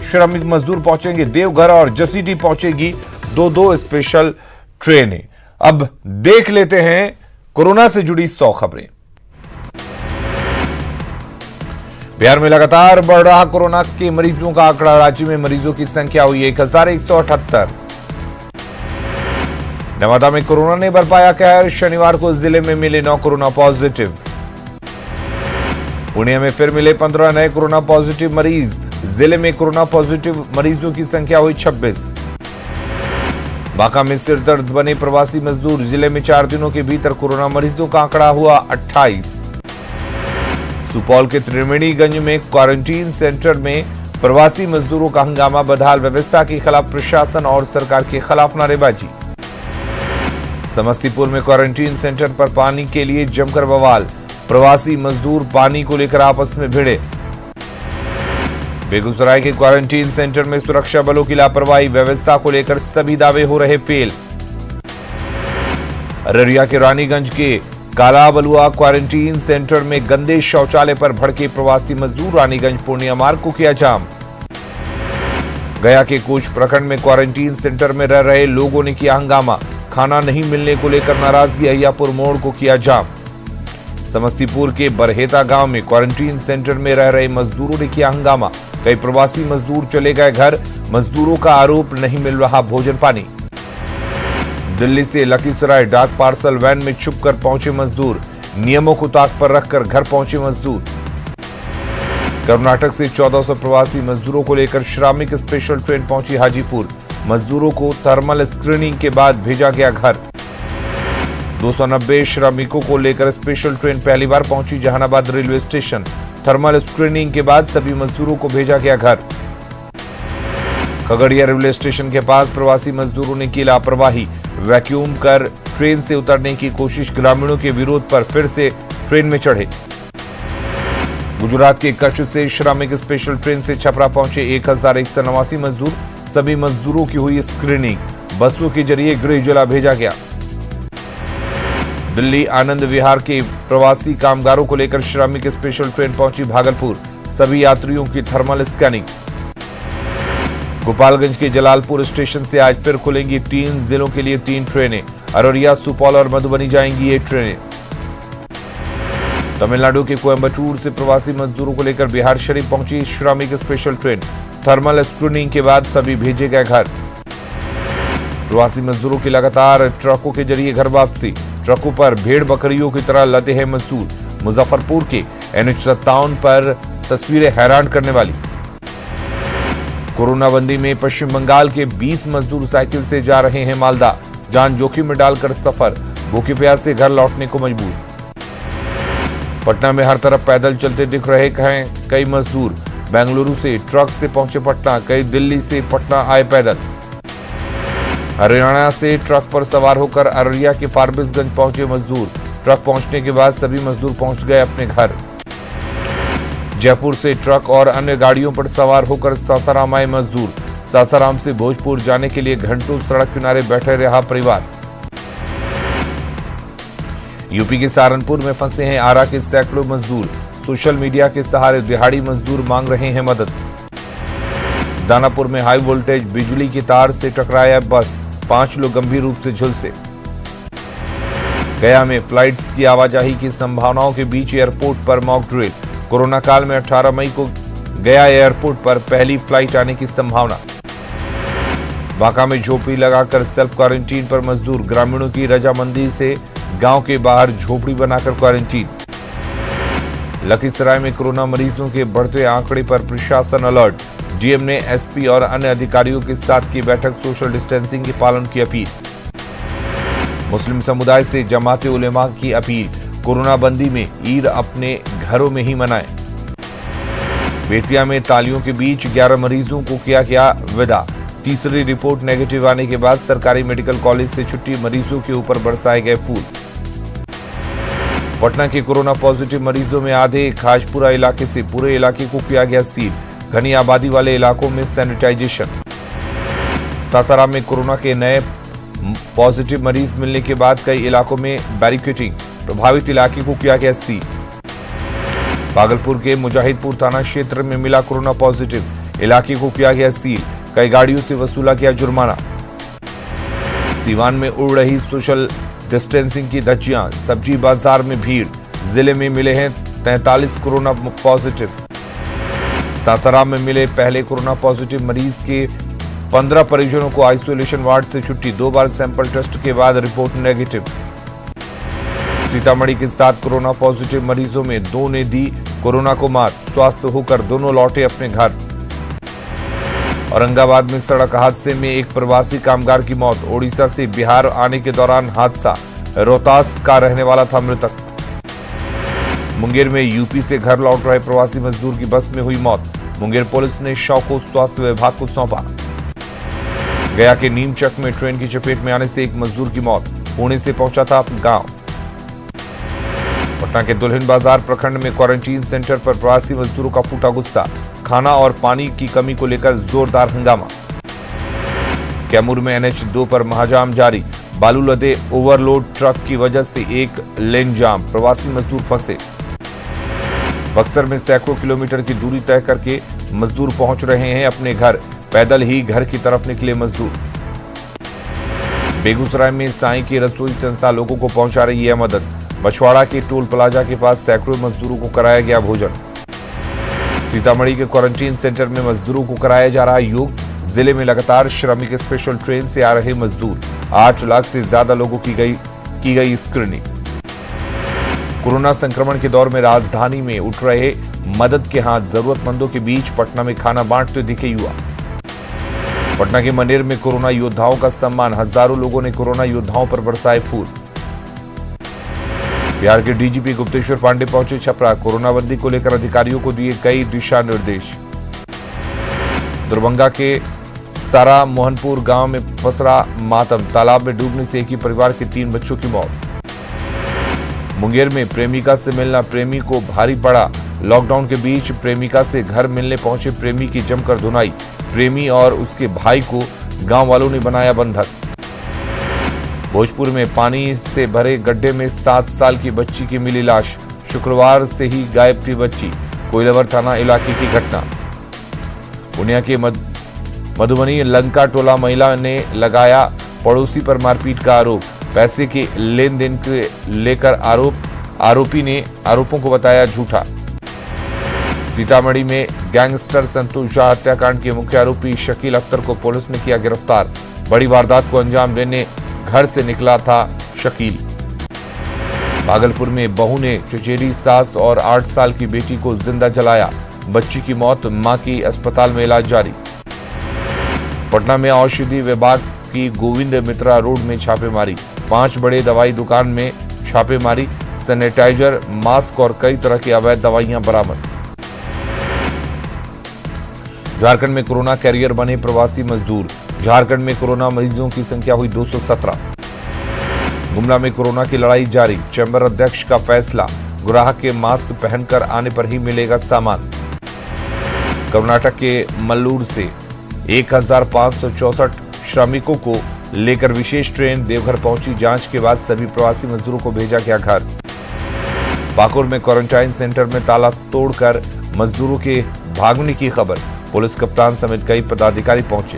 श्रमिक मजदूर पहुंचेंगे देवघर और जसीडीह पहुंचेगी दो स्पेशल ट्रेनें। अब देख लेते हैं कोरोना से जुड़ी 100 खबरें। बिहार में लगातार बढ़ रहा कोरोना के मरीजों का आंकड़ा। राज्य में मरीजों की संख्या हुई 1178। नवादा में कोरोना ने बरपाया कहर। शनिवार को जिले में मिले 9 कोरोना पॉजिटिव। पुणे में फिर मिले 15 नए कोरोना पॉजिटिव मरीज। जिले में कोरोना पॉजिटिव मरीजों की संख्या हुई 26। बांका में सिर दर्द बने प्रवासी मजदूर। जिले में 4 दिनों के भीतर कोरोना मरीजों का आंकड़ा हुआ 28। सुपौल के त्रिवेणीगंज में क्वारंटीन सेंटर में प्रवासी मजदूरों का हंगामा। बदहाल व्यवस्था के खिलाफ प्रशासन और सरकार के खिलाफ नारेबाजी। समस्तीपुर में क्वारंटीन सेंटर पर पानी के लिए जमकर बवाल। प्रवासी मजदूर पानी को लेकर आपस में भिड़े। बेगूसराय के क्वारंटीन सेंटर में सुरक्षा बलों की लापरवाही। व्यवस्था को लेकर सभी दावे हो रहे फेल। अररिया के रानीगंज के काला बलुआ क्वारंटीन सेंटर में गंदे शौचालय पर भड़के प्रवासी मजदूर। रानीगंज पूर्णिया मार्ग को किया जाम। गया के कोच प्रखंड में क्वारंटीन सेंटर में रह रहे लोगों ने किया हंगामा। खाना नहीं मिलने को लेकर नाराजगी। अहियापुर मोड़ को किया जाम। समस्तीपुर के बरहेता गांव में क्वारंटीन सेंटर में रह रहे मजदूरों ने किया हंगामा। कई प्रवासी मजदूर चले गए घर। मजदूरों का आरोप नहीं मिल रहा भोजन पानी। दिल्ली से लखीसराय डाक पार्सल वैन में छुपकर पहुंचे मजदूर। नियमों को ताक पर रखकर घर पहुंचे मजदूर। कर्नाटक से 1400 प्रवासी मजदूरों को लेकर श्रमिक स्पेशल ट्रेन पहुंची हाजीपुर। मजदूरों को थर्मल स्क्रीनिंग के बाद भेजा गया घर। 290 श्रमिकों को लेकर स्पेशल ट्रेन पहली बार पहुंची Jahanabad railway station. Thermal screening के बाद सभी मजदूरों को भेजा गया घर। खगड़िया रेलवे स्टेशन के पास प्रवासी मजदूरों ने की लापरवाही। वैक्यूम कर ट्रेन से उतरने की कोशिश। ग्रामीणों के विरोध पर फिर से ट्रेन में चढ़े। गुजरात के कच्छ से श्रमिक स्पेशल ट्रेन से छपरा पहुंचे 1189 मजदूर। सभी मजदूरों की हुई स्क्रीनिंग। बसों के जरिए गृह जिला भेजा गया। दिल्ली आनंद विहार के प्रवासी कामगारों को लेकर श्रमिक स्पेशल ट्रेन पहुंची भागलपुर। सभी यात्रियों की थर्मल स्कैनिंग। गोपालगंज के जलालपुर स्टेशन से आज फिर खुलेंगी 3 जिलों के लिए 3 ट्रेनें। अररिया, सुपौल और मधुबनी जाएंगी ये ट्रेनें। तमिलनाडु के कोयम्बटूर से प्रवासी मजदूरों को लेकर बिहार शरीफ पहुंची श्रमिक स्पेशल ट्रेन। थर्मल स्क्रीनिंग के बाद सभी भेजे गए घर। प्रवासी मजदूरों की लगातार ट्रकों के जरिए घर वापसी। ट्रकों पर भेड़ बकरियों की तरह लदे हैं मजदूर। मुजफ्फरपुर के NH57 पर तस्वीरें हैरान करने वाली। कोरोना बंदी में पश्चिम बंगाल के 20 मजदूर साइकिल से जा रहे हैं मालदा। जान जोखिम में डालकर सफर। भूखे प्यास से घर लौटने को मजबूर। पटना में हर तरफ पैदल चलते दिख रहे हैं कई मजदूर। बेंगलुरु से ट्रक से पहुंचे पटना। कई दिल्ली से पटना आए पैदल। हरियाणा से ट्रक पर सवार होकर अररिया के फारबिसगंज पहुंचे मजदूर। ट्रक पहुंचने के बाद सभी मजदूर पहुंच गए अपने घर। जयपुर से ट्रक और अन्य गाड़ियों पर सवार होकर सासाराम आए मजदूर। सासाराम से भोजपुर जाने के लिए घंटों सड़क किनारे बैठे रहा परिवार। यूपी के सहारनपुर में फंसे हैं आरा के सैकड़ों मजदूर। सोशल मीडिया के सहारे दिहाड़ी मजदूर मांग रहे हैं मदद। दानापुर में हाई वोल्टेज बिजली की तार से टकराया बस। 5 लोग गंभीर रूप से झुलसे। गया में फ्लाइट्स की आवाजाही की संभावनाओं के बीच एयरपोर्ट पर मॉक ड्रिल। कोरोना काल में 18 मई को गया एयरपोर्ट पर पहली फ्लाइट आने की संभावना। बांका में झोपड़ी लगाकर सेल्फ क्वारंटीन पर मजदूर। ग्रामीणों की रजामंदी से गांव के बाहर झोपड़ी बनाकर क्वारंटीन। लखीसराय में कोरोना मरीजों के बढ़ते आंकड़े पर प्रशासन अलर्ट। डीएम ने एसपी और अन्य अधिकारियों के साथ की बैठक। सोशल डिस्टेंसिंग के पालन की अपील। मुस्लिम समुदाय से जमाते उलेमा की अपील। कोरोना बंदी में ईद अपने घरों में ही मनाएं। बेतिया में तालियों के बीच 11 मरीजों को किया गया विदा। तीसरी रिपोर्ट नेगेटिव आने के बाद सरकारी मेडिकल कॉलेज से छुट्टी। मरीजों के ऊपर बरसाए गए फूल। पटना के कोरोना पॉजिटिव मरीजों में आधे खाजपुरा इलाके से। पूरे इलाके को किया गया सील। घनी आबादी वाले इलाकों में सैनिटाइजेशन। सासाराम में कोरोना के नए पॉजिटिव मरीज मिलने के बाद कई इलाकों में बैरिकेडिंग। प्रभावित इलाके को किया गया सील। भागलपुर के मुजाहिदपुर थाना क्षेत्र में मिला कोरोना पॉजिटिव। इलाके को किया गया सील, कई गाड़ियों से वसूला गया जुर्माना। सीवान में उड़ रही सोशल डिस्टेंसिंग की धज्जियां, सब्जी बाजार में भीड़, जिले में मिले हैं 43 कोरोना पॉजिटिव। सासाराम में मिले पहले कोरोना पॉजिटिव मरीज के 15 परिजनों को आइसोलेशन वार्ड से छुट्टी, 2 बार सैंपल टेस्ट के बाद रिपोर्ट नेगेटिव। सीतामढ़ी के 7 कोरोना पॉजिटिव मरीजों में 2 ने दी कोरोना को मात, स्वस्थ होकर दोनों लौटे अपने घर। औरंगाबाद में सड़क हादसे में एक प्रवासी कामगार की मौत, ओडिशा से बिहार आने के दौरान हादसा, रोहतास का रहने वाला था मृतक। मुंगेर में यूपी से घर लौट रहे प्रवासी मजदूर की बस में हुई मौत, मुंगेर पुलिस ने शव को स्वास्थ्य विभाग को सौंपा। गया के नीमचक में ट्रेन की चपेट में आने से एक मजदूर की मौत, पुणे से पहुंचा था गांव। पटना के दुल्हिन बाजार प्रखंड में क्वारंटीन सेंटर पर प्रवासी मजदूरों का फूटा गुस्सा, खाना और पानी की कमी को लेकर जोरदार हंगामा। कैमूर में NH2 पर महाजाम जारी, बालू लदे ओवरलोड ट्रक की वजह से एक लेन जाम, प्रवासी मजदूर फंसे। बक्सर में सैकड़ों किलोमीटर की दूरी तय करके मजदूर पहुंच रहे हैं अपने घर, पैदल ही घर की तरफ निकले मजदूर। बेगूसराय में साईं की रसोई संस्था लोगों को पहुंचा रही है मदद, बछवाड़ा के टोल प्लाजा के पास सैकड़ों मजदूरों को कराया गया भोजन। सीतामढ़ी के क्वारंटीन सेंटर में मजदूरों को कराया जा रहा योग, जिले में लगातार श्रमिक स्पेशल ट्रेन से आ रहे मजदूर, 8 लाख से ज्यादा लोगों की गई स्क्रीनिंग। कोरोना संक्रमण के दौर में राजधानी में उठ रहे मदद के हाथ, जरूरतमंदों के बीच पटना में खाना बांटते दिखे युवा। पटना के मनेर में कोरोना योद्धाओं का सम्मान, हजारों लोगों ने कोरोना योद्धाओं पर बरसाए फूल। बिहार के डीजीपी गुप्तेश्वर पांडे पहुंचे छपरा, कोरोना बंदी को लेकर अधिकारियों को दिए कई दिशा निर्देश। दरभंगा के सारा मोहनपुर गांव में पसरा मातम, तालाब में डूबने से एक ही परिवार के 3 बच्चों की मौत। मुंगेर में प्रेमिका से मिलना प्रेमी को भारी पड़ा, लॉकडाउन के बीच प्रेमिका से घर मिलने पहुंचे प्रेमी की जमकर धुनाई, प्रेमी और उसके भाई को गांव वालों ने बनाया बंधक। भोजपुर में पानी से भरे गड्ढे में 7 साल की बच्ची की मिली लाश, शुक्रवार से ही गायब थी बच्ची, कोइलवर थाना इलाके की घटना। पूर्णिया के मधुबनी लंका टोला महिला ने लगाया पड़ोसी पर मारपीट का आरोप, पैसे के लेन देन के लेकर आरोपी ने आरोपों को बताया झूठा। सीतामढ़ी में गैंगस्टर संतोष झा हत्याकांड के मुख्य आरोपी शकील अख्तर को पुलिस ने किया गिरफ्तार, बड़ी वारदात को अंजाम देने घर से निकला था शकील। भागलपुर में बहू ने चचेरी सास और 8 साल की बेटी को जिंदा जलाया, बच्ची की मौत, मां की अस्पताल में इलाज जारी। पटना में औषधि विभाग की गोविंद मित्रा रोड में छापेमारी, 5 बड़े दवाई दुकान में छापेमारी, सैनिटाइजर, मास्क और कई तरह की अवैध दवाइयां बरामद। झारखंड में कोरोना कैरियर बने प्रवासी मजदूर, झारखंड में कोरोना मरीजों की संख्या हुई 217। गुमला में कोरोना की लड़ाई जारी, चैंबर अध्यक्ष का फैसला, ग्राहक के मास्क पहनकर आने पर ही मिलेगा सामान। कर्नाटक के मल्लूर से 1564 श्रमिकों को लेकर विशेष ट्रेन देवघर पहुंची, जांच के बाद सभी प्रवासी मजदूरों को भेजा गया घर। पाकुड़ में क्वारंटाइन सेंटर में ताला तोड़कर मजदूरों के भागने की खबर, पुलिस कप्तान समेत कई पदाधिकारी पहुंचे।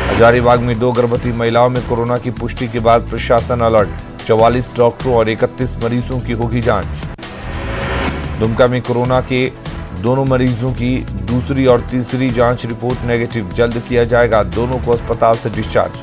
हजारीबाग में 2 गर्भवती महिलाओं में कोरोना की पुष्टि के बाद प्रशासन अलर्ट, 44 डॉक्टरों और 31 मरीजों की होगी जांच। दुमका में कोरोना के दोनों मरीजों की दूसरी और तीसरी जांच रिपोर्ट नेगेटिव, जल्द किया जाएगा दोनों को अस्पताल से डिस्चार्ज।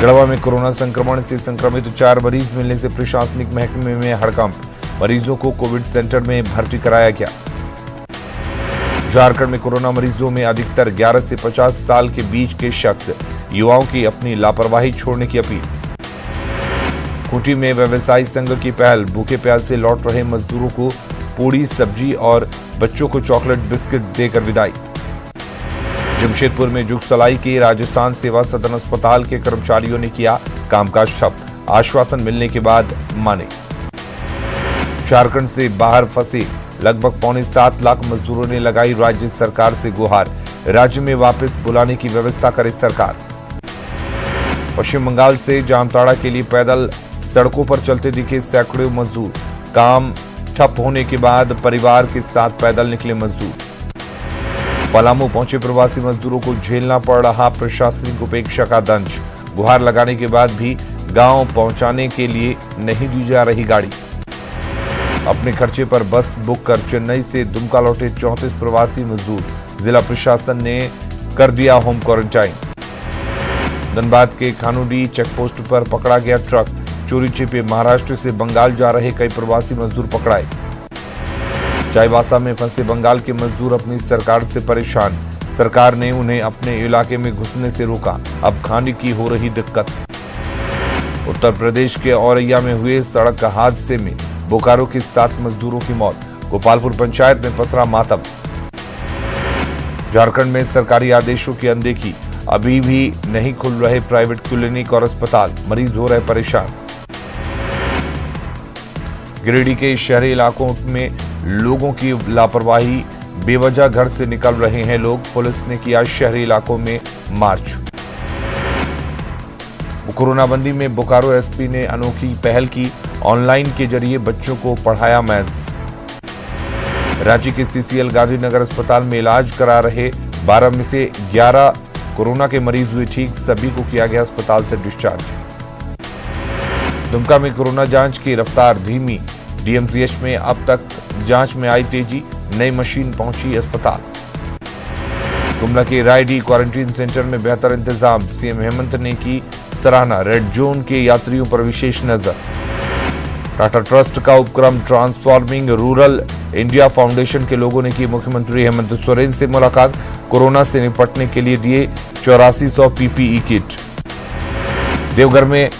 गढ़वा में कोरोना संक्रमण से संक्रमित 4 मरीज मिलने से प्रशासनिक महकमे में हड़कंप, मरीजों को कोविड सेंटर में भर्ती कराया गया। झारखंड में कोरोना मरीजों में अधिकतर 11 से 50 साल के बीच के शख्स, युवाओं की अपनी लापरवाही छोड़ने की अपील। खूंटी में व्यवसायी संघ की पहल, भूखे प्यासे लौट रहे मजदूरों को पूड़ी, सब्जी और बच्चों को चॉकलेट बिस्किट देकर विदाई। जमशेदपुर में जुगसलाई के राजस्थान सेवा सदन अस्पताल के कर्मचारियों ने किया कामकाज ठप, आश्वासन मिलने के बाद माने। झारखंड से बाहर फंसे लगभग 7.25 लाख मजदूरों ने लगाई राज्य सरकार से गुहार, राज्य में वापस बुलाने की व्यवस्था करे सरकार। पश्चिम बंगाल से जामताड़ा के लिए पैदल सड़कों पर चलते दिखे सैकड़ों मजदूर, काम ठप होने के बाद परिवार के साथ पैदल निकले मजदूर। पलामू पहुंचे प्रवासी मजदूरों को झेलना पड़ रहा प्रशासनिक उपेक्षा का दंश। गुहार लगाने के बाद भी गांव पहुंचाने के लिए नहीं दी जा रही गाड़ी। अपने खर्चे पर बस बुक कर चेन्नई से दुमका लौटे 34 प्रवासी मजदूर, जिला प्रशासन ने कर दिया होम क्वारंटाइन। धनबाद के खानुडी चेकपोस्ट पर पकड़ा गया ट्रक, चोरी छिपे महाराष्ट्र से बंगाल जा रहे कई प्रवासी मजदूर पकड़ाए। चाईबासा में फंसे बंगाल के मजदूर अपनी सरकार से परेशान, सरकार ने उन्हें अपने इलाके में घुसने से रोका, अब खाने की हो रही दिक्कत। उत्तर प्रदेश के औरैया में हुए सड़क हादसे में बोकारो के 7 मजदूरों की मौत, गोपालपुर पंचायत में पसरा मातम। झारखंड में सरकारी आदेशों की अनदेखी, अभी भी नहीं खुल रहे प्राइवेट क्लिनिक और अस्पताल, मरीज हो रहे परेशान। गिरिडीह के शहरी इलाकों में लोगों की लापरवाही, बेवजह घर से निकल रहे हैं लोग, पुलिस ने किया शहरी इलाकों में मार्च। कोरोना बंदी में बोकारो एसपी ने अनोखी पहल की, ऑनलाइन के जरिए बच्चों को पढ़ाया मैथ्स। रांची के सीसीएल गांधीनगर अस्पताल में इलाज करा रहे 12 में से 11 कोरोना के मरीज हुए ठीक, सभी को किया गया अस्पताल से डिस्चार्ज। दुमका में कोरोना जांच की रफ्तार धीमी, डीएमसीएच में अब तक जांच में आई तेजी, नई मशीन पहुंची अस्पताल। गुमला के रायडी क्वारंटीन सेंटर में बेहतर इंतजाम, सीएम हेमंत ने की सराहना, रेड जोन के यात्रियों पर विशेष नजर। टाटा ट्रस्ट का उपक्रम ट्रांसफॉर्मिंग रूरल इंडिया फाउंडेशन के लोगों ने की मुख्यमंत्री हेमंत सोरेन से मुलाकात, कोरोना से निपटने के लिए दिए 8400 पीपीई किट। देवघर में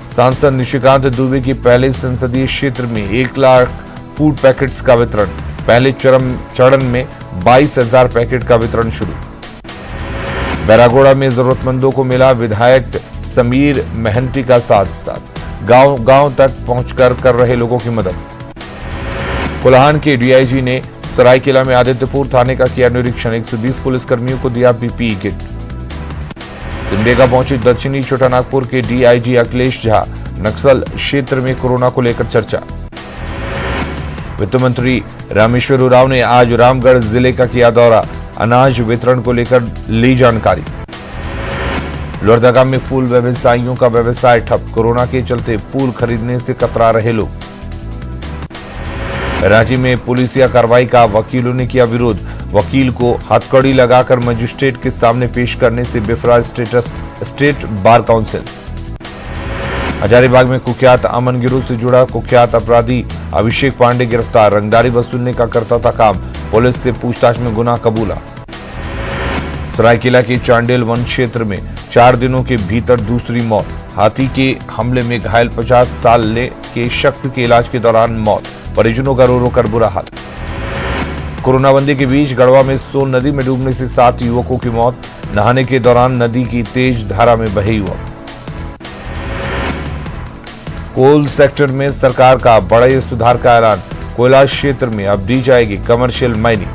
सांसद निशिकांत दुबे की पहले संसदीय क्षेत्र में 1 लाख फूड पैकेट्स का वितरण, पहले चरण में 22,000 पैकेट का वितरण शुरू। बैरागोड़ा में जरूरतमंदों को मिला विधायक समीर महंती का साथ, गांव तक पहुंचकर कर रहे लोगों की मदद। कोल्हान के डीआईजी ने सरायकेला में आदित्यपुर थाने का किया निरीक्षण, 120 पुलिसकर्मियों को दिया पीपीई किट। सिमडेगा पहुंचे दक्षिणी छोटानागपुर के डीआईजी अखिलेश झा, नक्सल क्षेत्र में कोरोना को लेकर चर्चा। वित्त मंत्री रामेश्वर उरांव ने आज रामगढ़ जिले का किया दौरा, अनाज वितरण को लेकर ली जानकारी। लोहरदगा में फूल व्यवसायियों का व्यवसाय ठप, कोरोना के चलते फूल खरीदने से कतरा रहे लोग। रांची में पुलिसिया कार्रवाई का वकीलों ने किया विरोध, वकील को हथकड़ी लगाकर मजिस्ट्रेट के सामने पेश करने से बेफरा स्टेट बार काउंसिल। हजारीबाग में कुख्यात अमन गिरोह से जुड़ा कुख्यात अपराधी अभिषेक पांडे गिरफ्तार, रंगदारी वसूलने का करता था काम, पुलिस से पूछताछ में गुनाह कबूला। सरायकेला के चांडेल वन क्षेत्र में 4 दिनों के भीतर दूसरी मौत, हाथी के हमले में घायल 50 साल के शख्स के इलाज के दौरान मौत, परिजनों का रो रो कर बुरा हाल। कोरोना बंदी के बीच गढ़वा में सोन नदी में डूबने से 7 युवकों की मौत, नहाने के दौरान नदी की तेज धारा में बहे युवक। कोल सेक्टर में सरकार का बड़े सुधार का ऐलान, कोयला क्षेत्र में अब दी जाएगी कमर्शियल माइनिंग।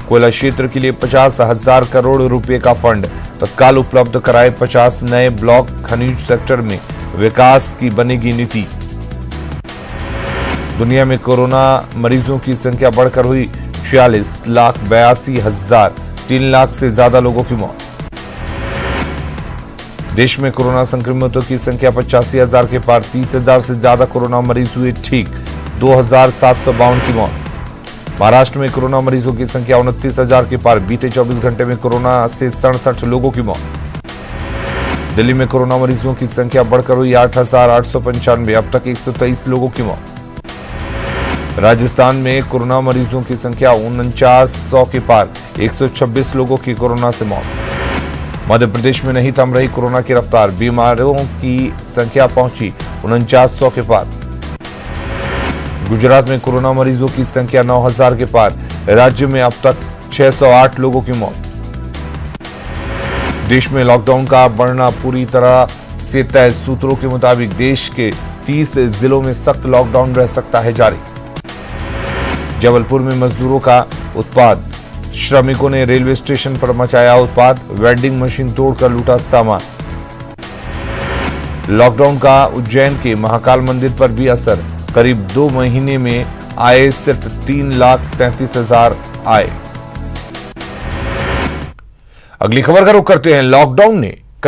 कोयला क्षेत्र के लिए 50,000 करोड़ रुपए का फंड तत्काल उपलब्ध कराए, 50 नए ब्लॉक, खनिज सेक्टर में विकास की बनेगी नीति। दुनिया में कोरोना मरीजों की संख्या बढ़कर हुई 46,82,000, 3 लाख से ज्यादा लोगों की मौत। देश में कोरोना संक्रमितों की संख्या 85,000 के पार, 30,000 से ज्यादा कोरोना मरीज हुए ठीक, 2,752 की मौत। महाराष्ट्र में कोरोना मरीजों की संख्या 29,000 के पार, बीते 24 घंटे में कोरोना से 67 लोगों की मौत। दिल्ली में कोरोना मरीजों की संख्या बढ़कर हुई 8,895, अब तक 123 लोगों की मौत। राजस्थान में कोरोना मरीजों की संख्या 4900 के पार, 126 लोगों की कोरोना से मौत। मध्य प्रदेश में नहीं थम रही कोरोना की रफ्तार, बीमारों की संख्या पहुंची 4900 के पार। गुजरात में कोरोना मरीजों की संख्या 9,000 के पार, राज्य में अब तक 608 लोगों की मौत। देश में लॉकडाउन का बढ़ना पूरी तरह से तय, सूत्रों के मुताबिक देश के 30 जिलों में सख्त लॉकडाउन रह सकता है जारी। जबलपुर में मजदूरों का उत्पात, श्रमिकों ने रेलवे स्टेशन पर मचाया उत्पात, वेंडिंग मशीन तोड़कर लूटा सामान। लॉकडाउन का उज्जैन के महाकाल मंदिर पर भी असर, करीब 2 महीने में आए सिर्फ 3,33,000 आए। अगली खबर का रुख करते हैं। लॉकडाउन ने